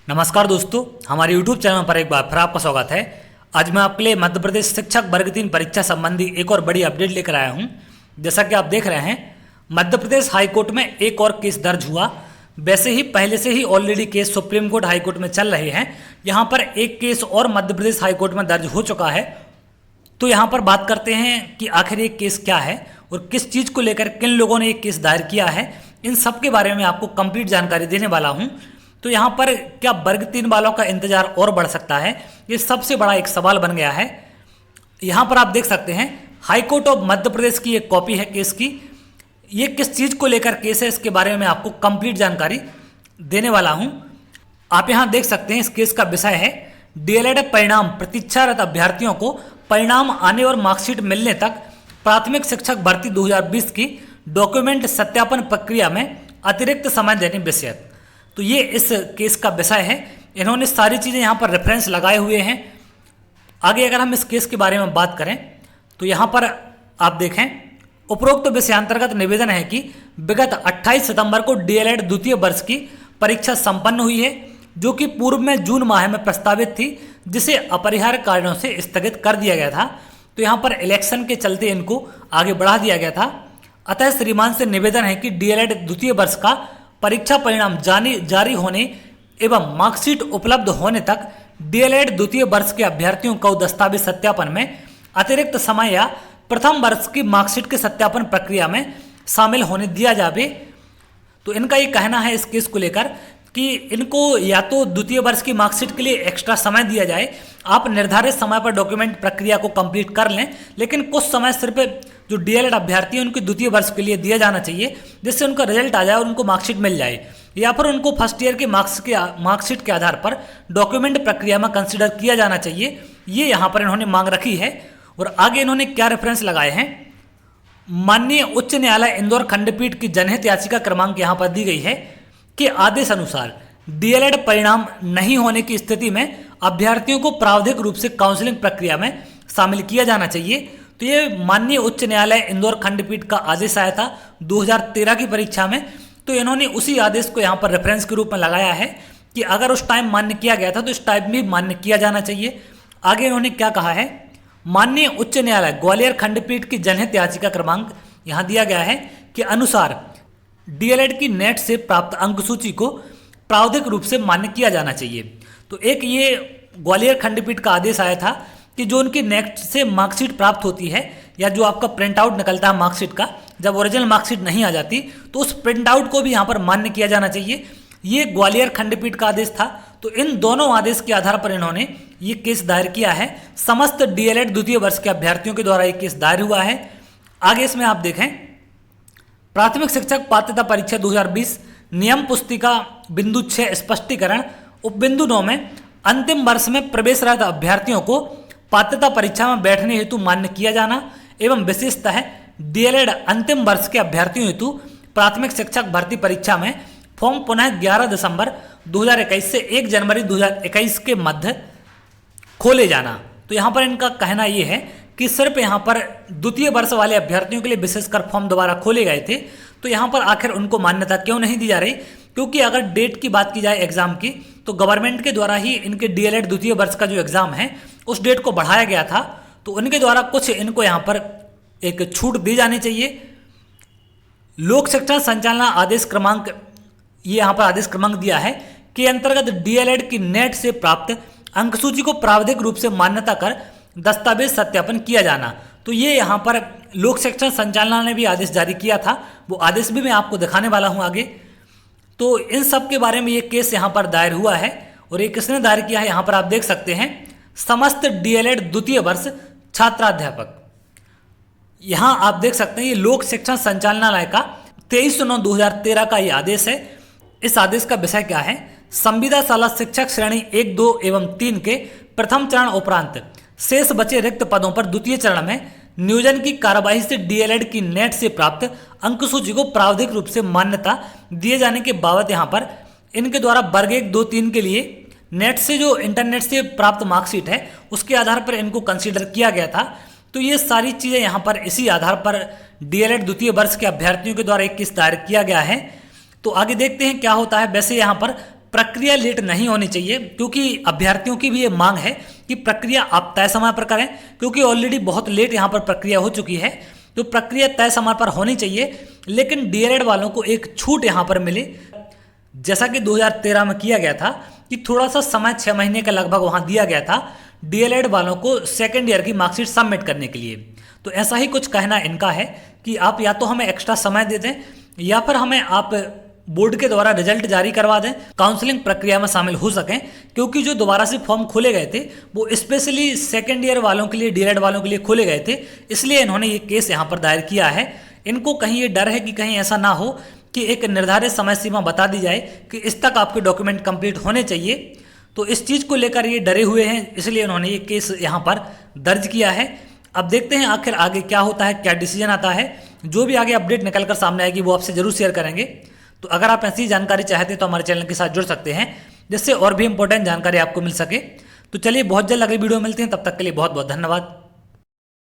नमस्कार दोस्तों, हमारे YouTube चैनल पर एक बार फिर आपका स्वागत है। आज मैं आपके लिए मध्य प्रदेश शिक्षक वर्ग 3 परीक्षा संबंधी एक और बड़ी अपडेट लेकर आया हूं। जैसा कि आप देख रहे हैं, मध्य प्रदेश हाईकोर्ट में एक और केस दर्ज हुआ। वैसे ही पहले से ही already case supreme court high court में चल रहे हैं। यहाँ पर एक केस और मध्य प्रदेश हाईकोर्ट में दर्ज हो चुका है। तो यहाँ पर बात करते हैं कि आखिर ये केस क्या है और किस चीज़ को लेकर किन लोगों ने ये केस दायर किया है। इन सब के बारे में आपको कंप्लीट जानकारी देने वाला हूँ। तो यहाँ पर क्या वर्ग 3 वालों का इंतजार और बढ़ सकता है, ये सबसे बड़ा एक सवाल बन गया है। यहाँ पर आप देख सकते हैं high court of Madhya Pradesh की एक कॉपी है केस की। ये किस चीज़ को लेकर केस है, इसके बारे में आपको कंप्लीट जानकारी देने वाला हूँ। आप यहाँ देख सकते हैं इस केस का विषय है डीएलएड परिणाम प्रतीक्षारत अभ्यर्थियों को परिणाम आने और मार्कशीट मिलने तक प्राथमिक शिक्षक भर्ती 2020 की डॉक्यूमेंट सत्यापन प्रक्रिया में अतिरिक्त समय देने विषय। तो ये इस केस का विषय है। इन्होंने सारी चीज़ें यहाँ पर रेफरेंस लगाए हुए हैं। आगे अगर हम इस केस के बारे में बात करें तो यहाँ पर आप देखें, उपरोक्त विषयांतर्गत निवेदन है कि विगत 28 सितंबर को डीएलएड द्वितीय वर्ष की परीक्षा संपन्न हुई है, जो कि पूर्व में जून माह में प्रस्तावित थी, जिसे अपरिहार्य कारणों से स्थगित कर दिया गया था। तो यहाँ पर इलेक्शन के चलते इनको आगे बढ़ा दिया गया था। अतः श्रीमान से निवेदन है कि डीएलएड द्वितीय वर्ष का परीक्षा परिणाम जारी होने एवं मार्कशीट उपलब्ध होने तक डीएलएड द्वितीय वर्ष के अभ्यर्थियों को दस्तावेज सत्यापन में अतिरिक्त समय या प्रथम वर्ष की मार्कशीट के सत्यापन प्रक्रिया में शामिल होने दिया जाए। तो इनका ये कहना है इस केस को लेकर कि इनको या तो द्वितीय वर्ष की मार्कशीट के लिए एक्स्ट्रा समय दिया जाए, आप निर्धारित समय पर डॉक्यूमेंट प्रक्रिया को कंप्लीट कर लें, लेकिन कुछ समय सिर्फ जो डीएलएड अभ्यर्थी हैं उनकी द्वितीय वर्ष के लिए दिया जाना चाहिए, जिससे उनका रिजल्ट आ जाए और उनको मार्कशीट मिल जाए, या फिर उनको फर्स्ट ईयर के मार्कशीट के आधार पर डॉक्यूमेंट प्रक्रिया में कंसिडर किया जाना चाहिए। ये यहाँ पर इन्होंने मांग रखी है। और आगे इन्होंने क्या रेफरेंस लगाए हैं, माननीय उच्च न्यायालय इंदौर खंडपीठ की जनहित याचिका क्रमांक यहाँ पर दी गई है कि आदेश अनुसार डीएलएड परिणाम नहीं होने की स्थिति में अभ्यर्थियों को प्रावधानिक रूप से काउंसलिंग प्रक्रिया में शामिल किया जाना चाहिए। तो ये माननीय उच्च न्यायालय इंदौर खंडपीठ का आदेश आया था 2013 की परीक्षा में। तो इन्होंने उसी आदेश को यहाँ पर रेफरेंस के रूप में लगाया है कि अगर उस टाइम मान्य किया गया था तो इस टाइम भी मान्य किया जाना चाहिए। आगे इन्होंने क्या कहा है, माननीय उच्च न्यायालय ग्वालियर खंडपीठ की जनहित याचिका क्रमांक यहाँ दिया गया है कि अनुसार डीएलएड की नेट से प्राप्त अंक सूची को प्रावधानिक रूप से मान्य किया जाना चाहिए। तो एक ये ग्वालियर खंडपीठ का आदेश आया था कि जो उनकी नेट से मार्कशीट प्राप्त होती है या जो आपका प्रिंट आउट निकलता है मार्कशीट का, जब ओरिजिनल मार्कशीट नहीं आ जाती तो उस प्रिंट आउट को भी यहाँ पर मान्य किया जाना चाहिए। ये ग्वालियर खंडपीठ का आदेश था। तो इन दोनों आदेश के आधार पर इन्होंने ये केस दायर किया है। समस्त डीएलएड द्वितीय वर्ष के अभ्यर्थियों के द्वारा ये केस दायर हुआ है। आगे इसमें आप देखें, प्राथमिक शिक्षक पात्रता परीक्षा 2020 नियम पुस्तिका बिंदु 6 स्पष्टीकरण उपबिंदु 9 में अंतिम वर्ष में प्रवेशरत अभ्यर्थियों को पात्रता परीक्षा में बैठने हेतु मान्य किया जाना एवं विशेषतः डीएलएड अंतिम वर्ष के अभ्यर्थियों हेतु प्राथमिक शिक्षक भर्ती परीक्षा में फॉर्म पुनः 11 दिसंबर 2021 से 1 जनवरी 2021 के मध्य खोले जाना। तो यहाँ पर इनका कहना ये है कि सिर्फ यहाँ पर द्वितीय वर्ष वाले अभ्यर्थियों के लिए विशेषकर फॉर्म दोबारा खोले गए थे। तो यहाँ पर आखिर उनको मान्यता क्यों नहीं दी जा रही, क्योंकि अगर डेट की बात की जाए एग्जाम की तो गवर्नमेंट के द्वारा ही इनके डीएलएड द्वितीय वर्ष का जो एग्जाम है उस डेट को बढ़ाया गया था। तो उनके द्वारा कुछ इनको यहाँ पर एक छूट दी जानी चाहिए। लोक शिक्षण संचालन आदेश क्रमांक, ये यहाँ पर आदेश क्रमांक दिया है कि अंतर्गत डीएलएड की नेट से प्राप्त अंक सूची को प्रावधानिक रूप से मान्यता कर दस्तावेज सत्यापन किया जाना। तो ये यहाँ पर लोक शिक्षण संचालनालय ने भी आदेश जारी किया था, वो आदेश भी मैं आपको दिखाने वाला हूँ आगे। तो इन सब के बारे में ये केस यहाँ पर दायर हुआ है। और ये किसने दायर किया है, यहाँ पर आप देख सकते हैं, समस्त डीएलएड द्वितीय वर्ष छात्राध्यापक। यहाँ आप देख सकते हैं ये लोक शिक्षण संचालनालय का 23/9/2013 का ये आदेश है। इस आदेश का विषय क्या है, संविदा शाला शिक्षक श्रेणी 1, 2 एवं 3 के प्रथम चरण उपरांत शेष बचे रिक्त पदों पर द्वितीय चरण में नियोजन की कार्यवाही से डीएलएड की नेट से प्राप्त अंक सूची को प्रावधानिक रूप से मान्यता दिए जाने के बाबत यहाँ पर इनके द्वारा वर्ग 1, 2, 3 के लिए नेट से जो इंटरनेट से प्राप्त मार्कशीट है उसके आधार पर इनको कंसीडर किया गया था। तो ये सारी चीज़ें यहाँ पर इसी आधार पर डीएलएड द्वितीय वर्ष के अभ्यर्थियों के द्वारा एक केस दायर किया गया है। तो आगे देखते हैं क्या होता है। वैसे यहाँ पर प्रक्रिया लेट नहीं होनी चाहिए, क्योंकि अभ्यर्थियों की भी ये मांग है कि प्रक्रिया आप तय समय पर करें, क्योंकि ऑलरेडी बहुत लेट यहाँ पर प्रक्रिया हो चुकी है। तो प्रक्रिया तय समय पर होनी चाहिए, लेकिन डीएलएड वालों को एक छूट यहाँ पर मिले, जैसा कि 2013 में किया गया था कि थोड़ा सा समय 6 महीने का लगभग वहाँ दिया गया था डीएलएड वालों को सेकेंड ईयर की मार्कशीट सबमिट करने के लिए। तो ऐसा ही कुछ कहना इनका है कि आप या तो हमें एक्स्ट्रा समय दे दें या फिर हमें आप बोर्ड के द्वारा रिजल्ट जारी करवा दें, काउंसलिंग प्रक्रिया में शामिल हो सकें, क्योंकि जो दोबारा से फॉर्म खोले गए थे वो स्पेशली सेकेंड ईयर वालों के लिए, डीएलएड वालों के लिए खोले गए थे, इसलिए इन्होंने ये केस यहाँ पर दायर किया है। इनको कहीं ये डर है कि कहीं ऐसा ना हो कि एक निर्धारित समय सीमा बता दी जाए कि इस तक आपके डॉक्यूमेंट कंप्लीट होने चाहिए। तो इस चीज़ को लेकर ये डरे हुए हैं, इसलिए उन्होंने ये केस यहाँ पर दर्ज किया है। अब देखते हैं आखिर आगे क्या होता है, क्या डिसीजन आता है। जो भी आगे अपडेट निकल कर सामने आएगी वो आपसे जरूर शेयर करेंगे। तो अगर आप ऐसी जानकारी चाहते हैं तो हमारे चैनल के साथ जुड़ सकते हैं, जिससे और भी इंपॉर्टेंट जानकारी आपको मिल सके। तो चलिए बहुत जल्द अगली वीडियो मिलते हैं, तब तक के लिए बहुत बहुत धन्यवाद।